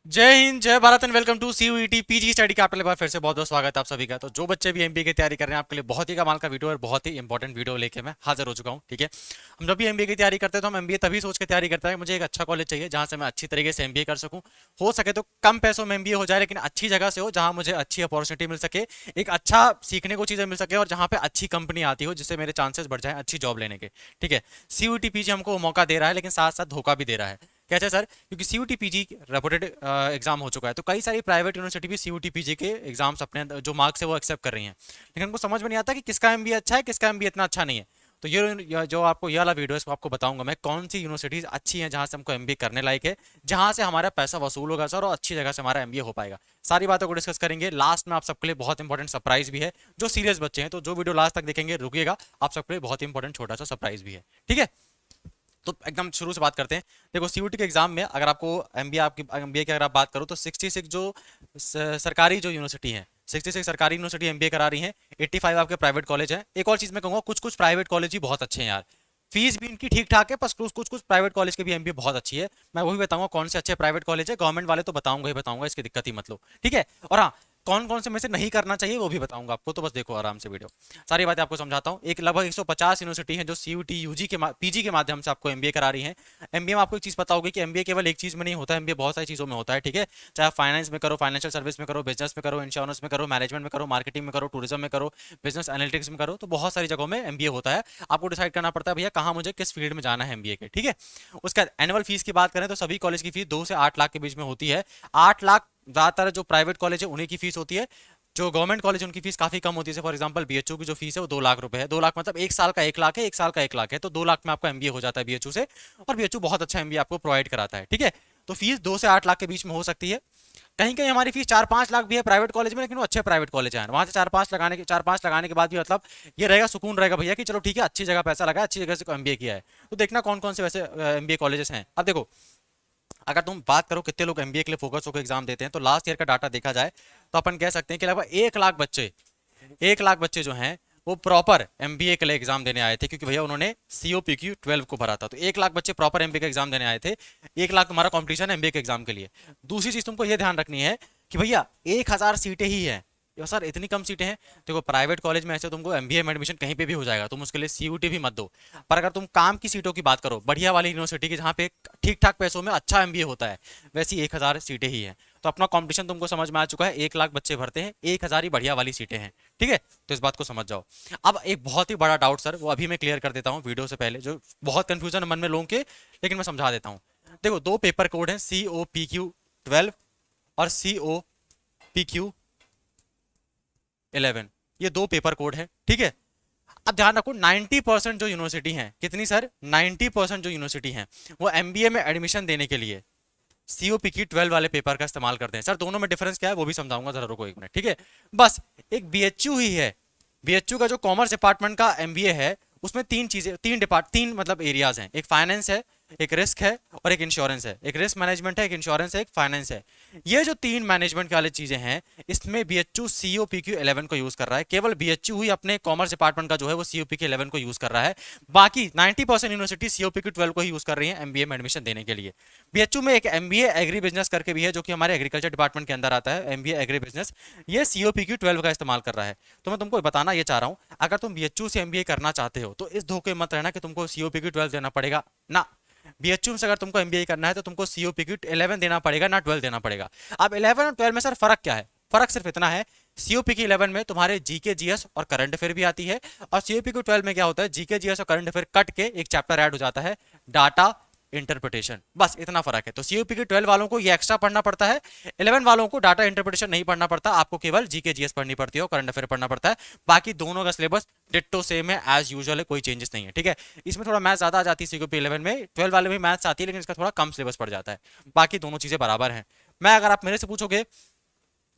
जय हिंद, जय Bharat and welcome to CUET PG study capital. एक बार फिर से बहुत बहुत स्वागत है आप सभी का। तो जो बच्चे भी एमबीए की तैयारी कर रहे हैं, आपके लिए बहुत ही कमाल का वीडियो और बहुत ही इंपॉर्टेंट वीडियो लेके मैं हाजिर हो चुका हूं। ठीक है, हम जब भी एमबीए की तैयारी करते हैं तो हम एमबीए तभी सोच के तैयारी करते हैं, मुझे एक अच्छा कॉलेज चाहिए जहां से मैं अच्छी तरीके से एमबीए कर सकूं। हो सके तो कम पैसों में एमबीए हो जाए, लेकिन अच्छी जगह से हो जहां मुझे अच्छी अपॉर्चुनिटी मिल सके, एक अच्छा सीखने को चीजें मिल सके और जहां पे अच्छी कंपनी आती हो जिससे मेरे चांसेस बढ़ जाएं अच्छी जॉब लेने के। ठीक है, सीयूईटी पीजी हमको वो मौका दे रहा है, लेकिन साथ साथ धोखा भी दे रहा है। कैसे सर? क्योंकि सीयूटी पीजी रेपुटेड एग्जाम हो चुका है, तो कई सारी प्राइवेट यूनिवर्सिटी भी सीयूटी पीजी के एग्जाम्स अपने जो मार्क्स है वो एक्सेप्ट कर रही हैं, लेकिन उनको समझ में नहीं आता कि किसका एमबीए अच्छा है, किसका एमबीए इतना अच्छा नहीं है। तो ये जो आपको ये वाला वीडियो है इसको आपको बताऊंगा मैं कौन सी यूनिवर्सिटीज अच्छी हैं जहां से हमको एमबीए करने लायक है, जहां से हमारा पैसा वसूल होगा सर और अच्छी जगह से हमारा एमबीए हो पाएगा। सारी बातों को डिस्कस करेंगे। लास्ट में आप सबके लिए बहुत इंपॉर्टेंट सरप्राइज भी है। जो सीरियस बच्चे हैं तो जो वीडियो लास्ट तक देखेंगे रुकिएगा, आप सबके लिए बहुत इंपॉर्टेंट छोटा सा सरप्राइज भी है। ठीक है, तो एकदम शुरू से बात करते हैं। देखो, सीयूटी के एग्जाम में अगर आपको एमबीए आपकी एमबीए की अगर आप बात करो तो 66 जो सरकारी जो यूनिवर्सिटी है, 66 सरकारी यूनिवर्सिटी एमबीए करा रही हैं, 85 आपके प्राइवेट कॉलेज हैं। एक और चीज मैं कहूंगा, कुछ कुछ प्राइवेट कॉलेज ही बहुत अच्छे हैं यार। फीस भी इनकी ठीक ठाक है, बस कुछ कुछ कुछ प्राइवेट कॉलेज के भी एमबीए बहुत अच्छी है। मैं वही बताऊंगा कौन से अच्छे प्राइवेट कॉलेज है, गवर्नमेंट वाले तो बताऊंगा ही बताऊंगा, इसकी दिक्कत ही मत लो। ठीक है, और हाँ, कौन कौन से में से नहीं करना चाहिए वो भी बताऊंगा आपको, तो बस देखो आराम से वीडियो। सारी बातें आपको समझाता हूँ। एक लगभग 150 यूनिवर्सिटी है जो सीयूटी यूजी के पीजी के माध्यम से आपको एमबीए करा रही है। एमबीए में आपको एक चीज पता होगी कि एमबीए केवल एक चीज में नहीं होता है, एमबीए बहुत सारी चीजों में होता है। ठीक है, चाहे आप फाइनेंस में करो, फाइनेंशियल सर्विस में करो, बिजनेस में करो, इंश्योरेंस में करो, मैनेजमेंट में करो, मार्केटिंग में करो, टूरिज्म में करो, बिजनेस एनालिटिक्स में करो, तो बहुत सारी जगहों में एमबीए होता है। आपको डिसाइड करना पड़ता है भैया कहाँ मुझे किस फील्ड में जाना है एमबीए के। ठीक है, उसका एनुअल फीस की बात करें तो सभी कॉलेज की फीस 2 से 8 लाख के बीच में होती है। 8 लाख ज्यादातर जो प्राइवेट कॉलेज है उन्हीं की फीस होती है। जो गवर्नमेंट कॉलेज उनकी फीस काफी कम होती है। फॉर एग्जांपल बीएचयू की जो फीस है वो 2 लाख रुपए है। 2 लाख मतलब एक साल का 1 लाख है, एक साल का 1 लाख है, तो 2 लाख में आपका एमबीए हो जाता है बीएचयू से। और बीएचयू बहुत अच्छा एमबीए आपको प्रोवाइड कराता है। ठीक है, तो फीस 2 से 8 लाख के बीच में हो सकती है। कहीं कहीं हमारी फीस 4-5 लाख भी है प्राइवेट कॉलेज में, लेकिन वो अच्छे प्राइवेट कॉलेज हैं, वहां से 4-5 लगाने के बाद भी मतलब ये रहेगा, सुकून रहेगा भैया कि चलो ठीक है, अच्छी जगह पैसा लगा, अच्छी जगह से एमबीए किया है। तो देखना कौन कौन से वैसे एमबीए कॉलेजेस हैं। अब देखो, अगर तुम बात करो कितने लोग एमबीए के लिए फोकस होकर एग्जाम देते हैं, तो लास्ट ईयर का डाटा देखा जाए तो अपन कह सकते हैं कि लगभग 1 लाख बच्चे, 1 लाख बच्चे जो हैं वो प्रॉपर एमबीए के लिए एग्जाम देने आए थे, क्योंकि भैया उन्होंने सीओपीक्यू 12 को भरा था। तो 1 लाख बच्चे प्रॉपर एमबीए का एग्जाम देने आए थे। 1 लाख तुम्हारा कॉम्पिटिशन है एमबीए के एग्जाम के लिए। दूसरी चीज तुमको ये ध्यान रखनी है कि भैया 1,000 सीटें ही है। या सर इतनी कम सीटें हैं? देखो, प्राइवेट कॉलेज में ऐसे तुमको एमबीए में एडमिशन कहीं पे भी हो जाएगा, तुम उसके लिए सीयूटी भी मत दो। पर अगर तुम काम की सीटों की बात करो, बढ़िया वाली यूनिवर्सिटी की जहाँ पे ठीक ठाक पैसों में अच्छा एमबीए होता है, वैसी 1,000 सीटें ही हैं। तो अपना कंपटीशन तुमको समझ में आ चुका है। 1 लाख बच्चे भरते हैं, 1,000 ही बढ़िया वाली सीटें हैं। ठीक है, तो इस बात को समझ जाओ। अब एक बहुत ही बड़ा डाउट सर, वो अभी मैं क्लियर कर देता हूँ वीडियो से पहले, जो बहुत कंफ्यूजन है मन में लोगों के, लेकिन मैं समझा देता हूँ। देखो, दो पेपर कोड हैं, COPQ 12 और COPQ 11। ये दो पेपर कोड है। ठीक है, अब ध्यान रखो, 90% जो यूनिवर्सिटी हैं, कितनी सर? 90% जो यूनिवर्सिटी हैं वो एमबीए में एडमिशन देने के लिए COPQ 12 वाले पेपर का इस्तेमाल करते हैं। सर दोनों में डिफरेंस क्या है वो भी समझाऊंगा, जरा रुको 1 मिनट। ठीक है, बस एक बीएचयू ही है। बीएचयू का जो कॉमर्स डिपार्टमेंट का एमबीए है, उसमें तीन मतलब एरियाज हैं। एक फाइनेंस है, एक रिस्क है और एक इंश्योरेंस है। एक रिस्क मैनेजमेंट है, एक इंश्योरेंस है, एक फाइनेंस है। ये जो तीन मैनेजमेंट वाली चीजें हैं, इसमें बीएचयू COPQ 11 को यूज कर रहा है। केवल बीएचयू ही अपने कॉमर्स डिपार्टमेंट का जो है वो COPQ 11 को यूज कर रहा है। बाकी 90% यूनिवर्सिटी COPQ 12 को ही यूज कर रही है एमबीए में एडमिशन देने के लिए। बीएचयू में एक एमबीए एग्री बिजनेस करके भी है, जो कि हमारे एग्रीकल्चर डिपार्टमेंट के अंदर आता है, एमबीए एग्री बिजनेस। ये COPQ 12 का इस्तेमाल कर रहा है। तो मैं तुमको बताना ये चाह रहा हूँ, अगर तुम बीएचयू से एमबीए करना चाहते हो तो इस धोखे मत रहना कि तुमको COPQ 12 देना पड़ेगा ना। बीएचयू से अगर तुमको एमबीए करना है तो तुमको COPQ 11 देना पड़ेगा, ना 12 देना पड़ेगा। अब 11 और 12 में सर फर्क क्या है? फर्क सिर्फ इतना है, COPQ 11 में तुम्हारे जीके जीएस और करंट अफेयर भी आती है, और COPQ 12 में क्या होता है, जीके जीएस और करंट अफेयर कट के एक चैप्टर ऐड हो जाता है, डाटा इंटरप्रिटेशन। बस इतना फर्क है। तो COPQ 12 वालों को ये एक्स्ट्रा पढ़ना पड़ता है, 11 वालों को डाटा इंटरप्रिटेशन नहीं पढ़ना पड़ता, आपको केवल जीके जीएस पढ़नी पड़ती है और करंट अफेयर पढ़ना पड़ता है। बाकी दोनों का सिलेबस डिट्टो सेम है, एज यूजुअल है, कोई चेंजेस नहीं है। ठीक है, इसमें थोड़ा मैथ्स ज्यादा आ जाती है COPQ 11 में, 12 वाले में मैथ्स आती है लेकिन इसका थोड़ा कम सिलेबस पड़ जाता है। बाकी दोनों चीजें बराबर हैं। मैं अगर आप मेरे से पूछोगे,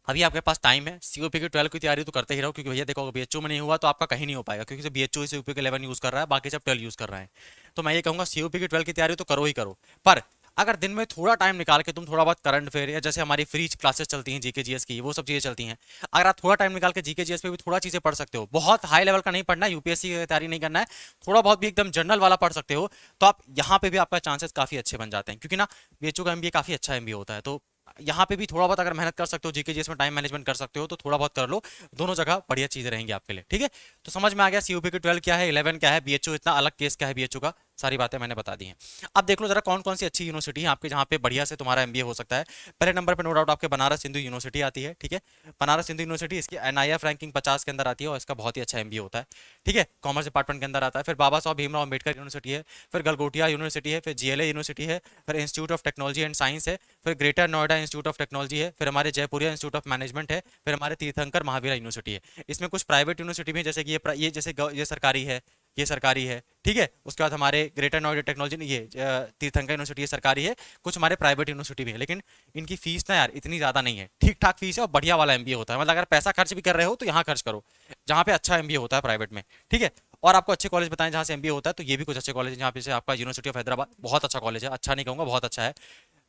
अभी आपके पास टाइम है, COPQ 12 की तैयारी तो करते ही रहो, क्योंकि भैया देखो बीएचयू में नहीं हुआ तो आपका कहीं नहीं हो पाएगा, क्योंकि बीएचयू COPQ 11 यूज कर रहा है, बाकी सब 12 यूज कर रहे हैं। तो मैं ये कहूंगा COPQ 12 की तैयारी तो करो ही करो। पर अगर दिन में थोड़ा टाइम निकाल के तुम थोड़ा बहुत करंट अफेयर, या जैसे हमारी फ्री क्लासेस चलती हैं जीके जीएस की, वो सब चीजें चलती हैं, अगर आप थोड़ा टाइम निकाल के जीके जीएस पे भी थोड़ा चीजें पढ़ सकते हो, बहुत हाई लेवल का नहीं पढ़ना, यूपीएससी की तैयारी नहीं करना है, थोड़ा बहुत भी एकदम जनरल वाला पढ़ सकते हो, तो आप यहाँ पे भी आपका चांसेस काफी अच्छे बन जाते हैं। क्योंकि ना बीएचयू का एमबीए काफी अच्छा एमबीए होता है। तो यहाँ पे भी थोड़ा बहुत अगर मेहनत कर सकते हो, जीके जीएस में टाइम मैनेजमेंट कर सकते हो तो थोड़ा बहुत कर लो, दोनों जगह बढ़िया चीजें रहेंगी आपके लिए। ठीक है, तो समझ में आ गया सीयूपी की 12 क्या है, 11 क्या है, बीएचयू इतना अलग केस क्या है बीएचयू का, सारी बातें मैंने बता दी हैं। अब देख लो जरा कौन कौन सी अच्छी यूनिवर्सिटी है आपके जहाँ पे बढ़िया से तुम्हारा एमबीए हो सकता है। पहले नंबर पे नो डाउट आपके बनारस हिंदू यूनिवर्सिटी आती है। ठीक है, बनारस हिंदू यूनिवर्सिटी इसकी एनआईएफ रैंकिंग 50 के अंदर आती है और इसका बहुत ही अच्छा एमबीए होता है। ठीक है, कॉमर्स डिपार्टमेंट के अंदर आता है। फिर बाबा साहब भीमराव अम्बेडकर यूनिवर्सिटी है, फिर गलगोटिया यूनिवर्सिटी है, फिर जीएलए यूनिवर्सिटी है, फिर institute of technology and science है, फिर greater Noida institute of technology है, फिर हमारे जयपुरिया इंस्टीट्यूट ऑफ मैनेजमेंट है, फिर हमारे तीर्थंकर महावीरा यूनिवर्सिटी है। इसमें कुछ प्राइवेट यूनिवर्सिटी भी है, जैसे कि ये जैसे ये सरकारी है, ये सरकारी है। ठीक है, उसके बाद हमारे ग्रेटर नोएडा टेक्नोलॉजी ये तीर्थंकर यूनिवर्सिटी ये सरकारी है, कुछ हमारे प्राइवेट यूनिवर्सिटी भी है, लेकिन इनकी फीस ना यार इतनी ज़्यादा नहीं है, ठीक ठाक फीस है और बढ़िया वाला एमबीए होता है। मतलब अगर पैसा खर्च भी कर रहे हो तो यहाँ खर्च करो जहाँ पे अच्छा एमबीए होता है प्राइवेट में। ठीक है, और आपको अच्छे कॉलेज बताएं जहाँ से एमबीए होता है, तो ये भी कुछ अच्छे कॉलेज हैं जहाँ पे से आपका यूनिवर्सिटी ऑफ हैदराबाद बहुत अच्छा कॉलेज है, अच्छा नहीं कहूँगा बहुत अच्छा है।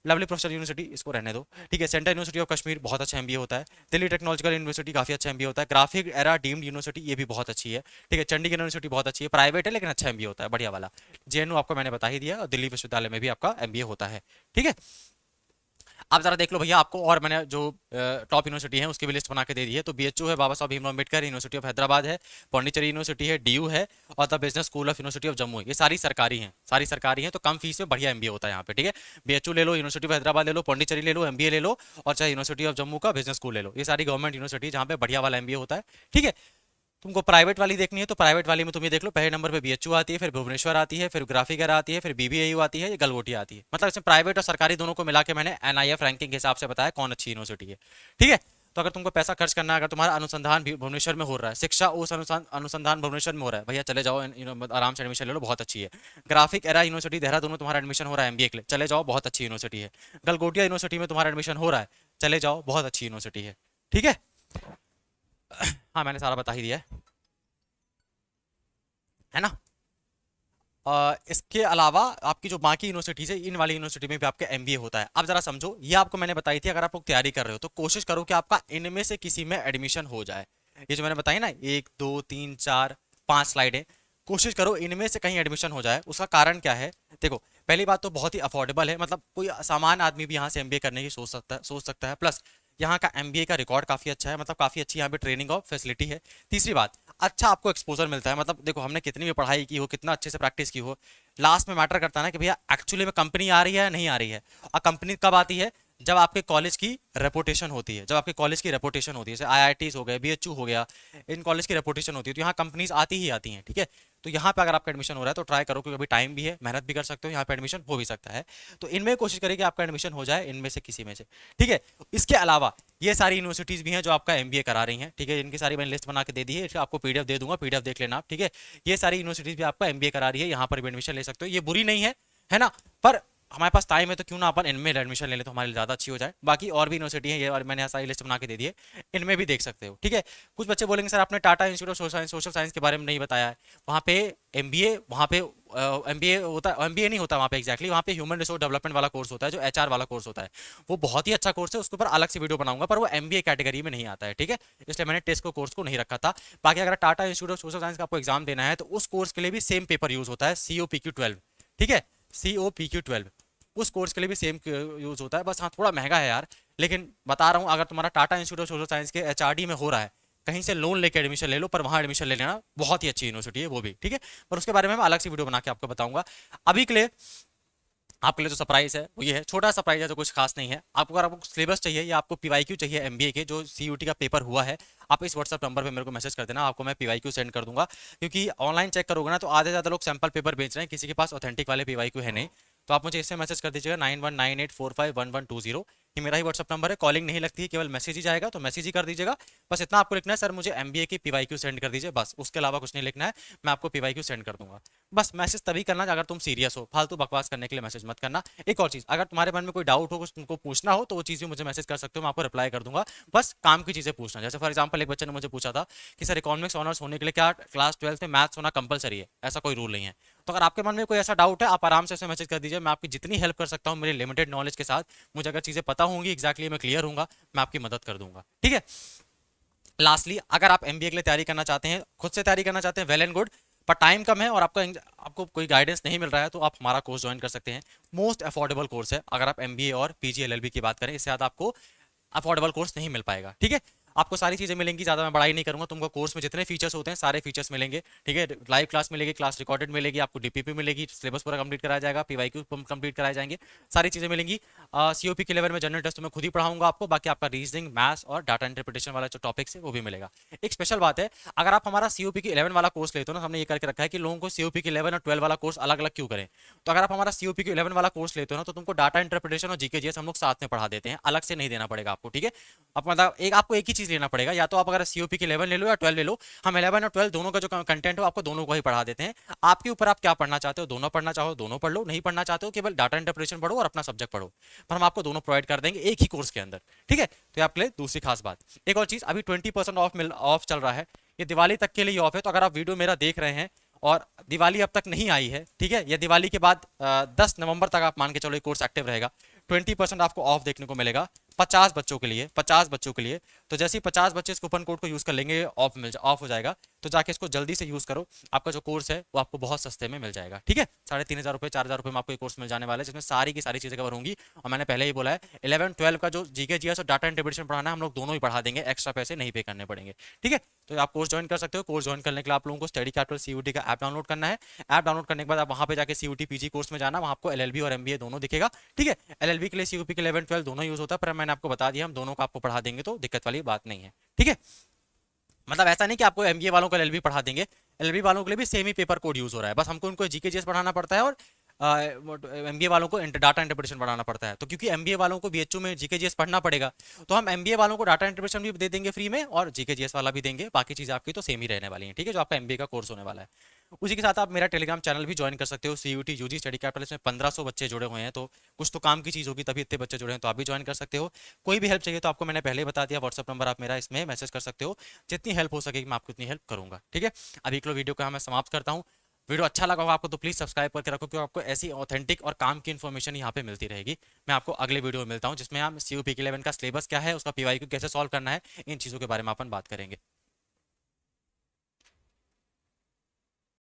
लवली प्रोफेसर यूनिवर्सिटी इसको रहने दो। ठीक है, सेंट्रल यूनिवर्सिटी ऑफ कश्मीर बहुत अच्छा एमबीए होता है। दिल्ली टेक्नोलॉजिकल यूनिवर्सिटी काफी अच्छा एमबीए होता है। ग्राफिक एरा डीम्ड यूनिवर्सिटी ये भी बहुत अच्छी है। ठीक है, चंडीगढ़ यूनिवर्सिटी बहुत अच्छी है, प्राइवेट है लेकिन अच्छा एमबीए होता है, बढ़िया वाला। जेएनयू आपको मैंने बता ही दिया, और दिल्ली विश्वविद्यालय में भी आपका एमबीए होता है। ठीक है, आप जरा देख लो भैया आपको, और मैंने जो टॉप यूनिवर्सिटी है उसकी भी लिस्ट बना के दे दी है। तो बीएचयू है, बाबा साहब भीमराव अम्बेडकर यूनिवर्सिटी ऑफ हैदराबाद है, पौंडीचेरी यूनिवर्सिटी है, डीयू है, और the business school of university of Jammu है। ये सारी सरकारी हैं, सारी सरकारी हैं, तो कम फीस में बढ़िया एमबीए होता है यहाँ पे। ठीक है, बीएचयू ले लो, यूनिवर्सिटी ऑफ हैदराबाद ले लो, पौंडीचेरी ले लो, एमबीए ले लो, और चाहे यूनिवर्सिटी ऑफ जम्मू का बिजनेस स्कूल ले लो, ये सारी गवर्नमेंट यूनिवर्सिटी जहाँ पे बढ़िया वाला एमबीए होता है। ठीक है, तुमको प्राइवेट वाली देखनी है तो प्राइवेट वाली में तुम ये देख लो, पहले नंबर पे बीएचयू आती है, फिर भुवनेश्वर आती है, फिर ग्राफिकर आती है, फिर बीबीएयू आती है, ये गलगोटिया आती है। मतलब इसमें प्राइवेट और सरकारी दोनों को मिला के मैंने एनआईएफ रैंकिंग के हिसाब से बताया कौन अच्छी यूनिवर्सिटी है। ठीक है, तो अगर तुमको पैसा खर्च करना है, अगर तुम्हारा अनुसंधान भी भुवनेश्वर में हो रहा है, शिक्षा उस अनुसंधान भुवनेश्वर में हो रहा है, भैया चले जाओ, आराम से एडमिशन ले लो, बहुत अच्छी है। ग्राफिक एरा यूनिवर्सिटी देहरादून में तुम्हारा एडमिशन हो रहा है एमबीए के लिए, चले जाओ, बहुत अच्छी यूनिवर्सिटी है। गलगोटिया यूनिवर्सिटी में तुम्हारा एडमिशन हो रहा है, चले जाओ, बहुत अच्छी यूनिवर्सिटी है। ठीक है, हाँ मैंने सारा बता ही दिया है ना। इसके अलावा आपकी जो बाकी यूनिवर्सिटीज है, इन वाली यूनिवर्सिटी में भी आपका एमबीए होता है। अब जरा समझो, ये आपको मैंने बताई थी, अगर आप लोग तैयारी कर रहे हो तो कोशिश करो कि आपका इनमें से किसी में एडमिशन हो जाए। ये जो मैंने बताई ना, 1 2 3 4 5 स्लाइडें, कोशिश करो इनमें से कहीं एडमिशन हो जाए। उसका कारण क्या है, देखो पहली बात तो बहुत ही अफोर्डेबल है, मतलब कोई सामान्य आदमी भी यहाँ से एमबीए करने की सोच सकता है। प्लस यहाँ का एमबीए का रिकॉर्ड काफी अच्छा है, मतलब काफी अच्छी यहाँ पे ट्रेनिंग और फैसिलिटी है। तीसरी बात, अच्छा आपको एक्सपोजर मिलता है, मतलब देखो हमने कितनी भी पढ़ाई की हो, कितना अच्छे से प्रैक्टिस की हो, लास्ट में मैटर करता है ना कि भैया एक्चुअली में कंपनी आ रही है या नहीं आ रही है। और कंपनी कब आती है, जब आपके कॉलेज की रेपुटेशन होती है, जब आपके कॉलेज की रेपुटेशन होती है, जैसे आईआईटीज हो गए, बीएचयू हो गया, इन कॉलेज की रेपुटेशन होती है, तो यहाँ कंपनीज आती ही आती हैं। ठीक है, तो यहाँ पे अगर आपका एडमिशन हो रहा है तो ट्राई करो, क्योंकि अभी टाइम भी है, मेहनत भी कर सकते हो, यहाँ पे एडमिशन हो भी सकता है। तो इनमें कोशिश करें कि आपका एडमिशन हो जाए इनमें से किसी में से। ठीक है, इसके अलावा ये सारी यूनिवर्सिटीज भी हैं जो आपका एमबीए करा रही हैं। ठीक है, इनकी सारी मैंने लिस्ट बना के दे दी है, आपको पीडीएफ दे दूंगा, पीडीएफ देख लेना आप। ठीक है, ये सारी यूनिवर्सिटीज भी आपका एमबीए करा रही है, यहाँ पर भी एडमिशन ले सकते हो, ये बुरी नहीं है ना। पर हमारे पास टाइम है तो क्यों ना अपन इनमें एडमिशन ले ले, तो हमारे लिए ज़्यादा अच्छी हो जाए। बाकी और भी यूनिवर्सिटी है, ये और मैंने सारी लिस्ट बना के दे दी है, इनमें भी देख सकते हो। ठीक है, कुछ बच्चे बोलेंगे सर आपने Tata institute of social science के बारे में नहीं बताया है, वहाँ पे एमबीए, वहाँ पे एमबीए होता है, एमबीए नहीं होता वहाँ पे एग्जैक्टली, वहाँ पे ह्यूमन रिसोर्स डेवलपमेंट वाला कोर्स होता है, जो एचआर वाला कोर्स होता है, वो बहुत ही अच्छा कोर्स है, उसके ऊपर अलग से वीडियो बनाऊंगा, पर वो एमबीए कैटेगरी में नहीं आता है। ठीक है, इसलिए मैंने टेस्ट को कोर्स को नहीं रखा था। बाकी अगर Tata institute of social science का आपको एग्जाम देना है तो उस कोर्स के लिए भी सेम पेपर यूज होता है, COPQ12। ठीक है, COPQ12 उस कोर्स के लिए भी सेम यूज होता है, बस हाँ थोड़ा महंगा है यार, लेकिन बता रहा हूँ अगर तुम्हारा Tata institute of social science के एचआरडी में हो रहा है, कहीं से लोन लेके एडमिशन ले लो, पर वहाँ एडमिशन ले लेना, बहुत ही अच्छी यूनिवर्सिटी है वो भी। ठीक है, पर उसके बारे में मैं अलग से वीडियो बना के आपको बताऊंगा। अभी के लिए आपके लिए जो सरप्राइज है वो ये है, छोटा सरप्राइज है, तो कुछ खास नहीं है। आपको अगर आपको सिलेबस चाहिए या आपको पीवाईक्यू चाहिए एमबीए के, जो सीयूटी का पेपर हुआ है, आप इस व्हाट्सएप नंबर पे मेरे को मैसेज कर देना, आपको मैं पीवाईक्यू सेंड कर दूंगा। क्योंकि ऑनलाइन चेक करोगे ना तो आधे ज़्यादा लोग सैंपल पेपर बेच रहे हैं, किसी के पास ऑथेंटिक वाले पीवाईक्यू है नहीं। तो आप मुझे इससे मैसेज कर दीजिएगा 9198451120, ये मेरा ही व्हाट्सअप नंबर है, कॉलिंग नहीं लगती है, केवल मैसेज ही जाएगा, तो मैसेज ही कर दीजिएगा। बस इतना आपको लिखना है, सर मुझे एमबीए की पीवाईक्यू सेंड कर दीजिए, बस उसके अलावा कुछ नहीं लिखना है, मैं आपको पीवाईक्यू सेंड कर दूंगा। बस मैसेज तभी करना अगर तुम सीरियस हो, फालतू बकवास करने के लिए मैसेज मत करना। एक और चीज़, अगर तुम्हारे मन में कोई डाउट हो, कुछ तुमको पूछना हो, तो वो चीज़ भी मुझे मैसेज कर सकते हो, मैं आपको रिप्लाई कर दूंगा। बस काम की चीज़ें पूछना, जैसे फॉर एग्जाम्पल एक बच्चे ने मुझे पूछा था कि सर इकोनॉमिक्स ऑनर्स होने के लिए क्या क्लास 12 में मैथ्स होना कंपलसरी है, ऐसा कोई रूल नहीं है। तो अगर आपके मन में कोई ऐसा डाउट है, आप आराम से उसे मैसेज कर दीजिए, मैं आपकी जितनी हेल्प कर सकता हूँ मेरे लिमिटेड नॉलेज के साथ, मुझे अगर चीज़ें पता होंगी एक्जैक्टली मैं क्लियर हूँ, मैं आपकी मदद कर दूंगा। ठीक है, लास्टली अगर आप एमबीए के लिए तैयारी करना चाहते हैं, खुद से तैयारी करना चाहते हैं, वेल एंड गुड, पर टाइम कम है और आपको कोई गाइडेंस नहीं मिल रहा है, तो आप हमारा कोर्स ज्वाइन कर सकते हैं। मोस्ट अफोर्डेबल कोर्स है अगर आप एमबीए और पीजी एलएलबी की बात करें, इससे ज़्यादा आपको अफोर्डेबल कोर्स नहीं मिल पाएगा। ठीक है, आपको सारी चीज़ें मिलेंगी, ज़्यादा मैं बड़ाई नहीं करूंगा, तुमको कोर्स में जितने फीचर्स होते हैं सारे फीचर्स मिलेंगे। ठीक है, लाइव क्लास मिलेगी, क्लास रिकॉर्डेड मिलेगी, आपको डीपीपी मिलेगी, सिलेबस पूरा कंप्लीट कराया जाएगा, पीवाईक्यू कंप्लीट कराए जाएंगे, सारी चीज़ें मिलेंगी। सीओपी के लेवल में जनरल टेस्ट में खुद ही पढ़ाऊंगा आपको, बाकी आपका रीजनिंग, मैथ्स और डाटा इंटरप्रिटेशन वाला जो टॉपिक्स है वो भी मिलेगा। एक स्पेशल बात है, अगर आप हमारा सीओपी की 11 वाला कोर्स लेते हो ना, हमने ये करके रखा है कि लोगों को सीओपी की 11 और 12 वाला कोर्स अलग अलग क्यों करें। तो अगर आप हमारा सीओपी की 11 वाला कोर्स लेते हो ना, तो तुमको डाटा इंटरप्रिटेशन और जीके जीएस हम लोग साथ में पढ़ा देते हैं, अलग से नहीं देना पड़ेगा आपको। ठीक है, अब मतलब आपको एक ही चीज लेना पड़ेगा, या तो आप अगर सीओपी की 11 ले लो या 12 ले लो, हम 11 और 12 दोनों का जो कंटेंट हो आपको दोनों को ही पढ़ा देते हैं। आपके ऊपर आप क्या पढ़ना चाहते हो, दोनों पढ़ना चाहो दोनों पढ़ लो, नहीं पढ़ना चाहते हो केवल डाटा इंटरप्रिटेशन पढ़ो और अपना सब्जेक्ट पढ़ो, पर हम आपको दोनों प्रोवाइड कर देंगे एक ही कोर्स के अंदर। ठीक है, तो आपके लिए दूसरी खास बात। एक और चीज, अभी 20% ऑफ चल रहा है, ये दिवाली तक के लिए ऑफ है। तो अगर आप वीडियो मेरा देख रहे हैं और दिवाली अब तक नहीं आई है, ठीक है, या दिवाली के बाद 10 नवंबर तक आप मान के चलो ये कोर्स एक्टिव रहेगा, 20% आपको ऑफ देखने को मिलेगा 50 बच्चों के लिए, 50 बच्चों के लिए। तो जैसे ही 50 बच्चे इस कूपन कोड को यूज कर लेंगे, ऑफ हो जाएगा, तो जाके इसको जल्दी से यूज करो, आपका जो कोर्स है वो आपको बहुत सस्ते में मिल जाएगा। ठीक है, 3,500 रुपये 4,000 रुपये में आपको ये कोर्स मिल जाने वाला है, जिसमें सारी की सारी चीजें कवर होंगी। और मैंने पहले ही बोला है 11-12 का जो जीके जीएस और डाटा इंटरप्रिटेशन पढ़ाना है हम लोग दोनों ही पढ़ा देंगे, एक्स्ट्रा पैसे नहीं पे करने पड़ेंगे। ठीक है, तो आप कोर्स ज्वाइन कर सकते हो। कोर्स ज्वाइन करने के लिए आप लोगों को स्टडी कैपिटल सीयूटी का ऐप डाउनलोड करना है। ऐप डाउनलोड करने के बाद आप वहां पे जाके सीयूटी पीजी कोर्स में जाना, वहां आपको एलएलबी और एमबीए दोनों दिखेगा। ठीक है, एलएलबी के लिए सीयूपी के 11-12 दोनों यूज होता है, पर मैंने आपको बता दिया हम दोनों को आपको पढ़ा देंगे, तो दिक्कत वाली बात नहीं है। ठीक है, मतलब ऐसा नहीं कि आपको एमबीए वालों को एलएलबी पढ़ा देंगे, एलएलबी वालों के लिए भी सेम ही पेपर कोड यूज हो रहा है, बस हमको उनको जीके जीएस पढ़ाना पड़ता है और एमबीए वालों को डाटा इंटरप्रिटेशन पढ़ाना पड़ता है। तो क्योंकि एमबीए वालों को बीएचयू में जीके जीएस पढ़ना पड़ेगा, तो हम एमबीए वालों को डाटा इंटरप्रिटेशन भी दे देंगे फ्री में और जीके जीएस वाला भी देंगे, बाकी चीजें आपकी तो सेम ही रहने वाली हैं। ठीक है, जो आपका एमबीए का कोर्स होने वाला है। उसी के साथ आप मेरा टेलीग्राम चैनल भी ज्वाइन कर सकते हो, सीयूटी यूजी स्टडी कैपिटल, इसमें 1500 बच्चे जुड़े हुए हैं, तो कुछ तो काम की चीज़ होगी तभी इतने बच्चे जुड़े हैं, तो आप भी ज्वाइन कर सकते हो। कोई भी हेल्प चाहिए तो आपको मैंने पहले ही बता दिया, व्हाट्सअप नंबर आप मेरा इसमें मैसेज कर सकते हो, जितनी हेल्प हो सकेगी मैं आपको उतनी हेल्प करूंगा। ठीक है, अभी एक वीडियो का मैं समाप्त करता हूँ। वीडियो अच्छा लगा होगा आपको तो प्लीज़ सब्सक्राइब करके रखो, क्योंकि आपको ऐसी ऑथेंटिक और काम की इन्फॉर्मेशन यहाँ पे मिलती रहेगी। मैं आपको अगले वीडियो में मिलता हूँ, जिसमें हम सीयूपी 11 का सिलेबस क्या है, उसका पीवाईक्यू कैसे सॉल्व करना है, इन चीज़ों के बारे में अपन बात करेंगे।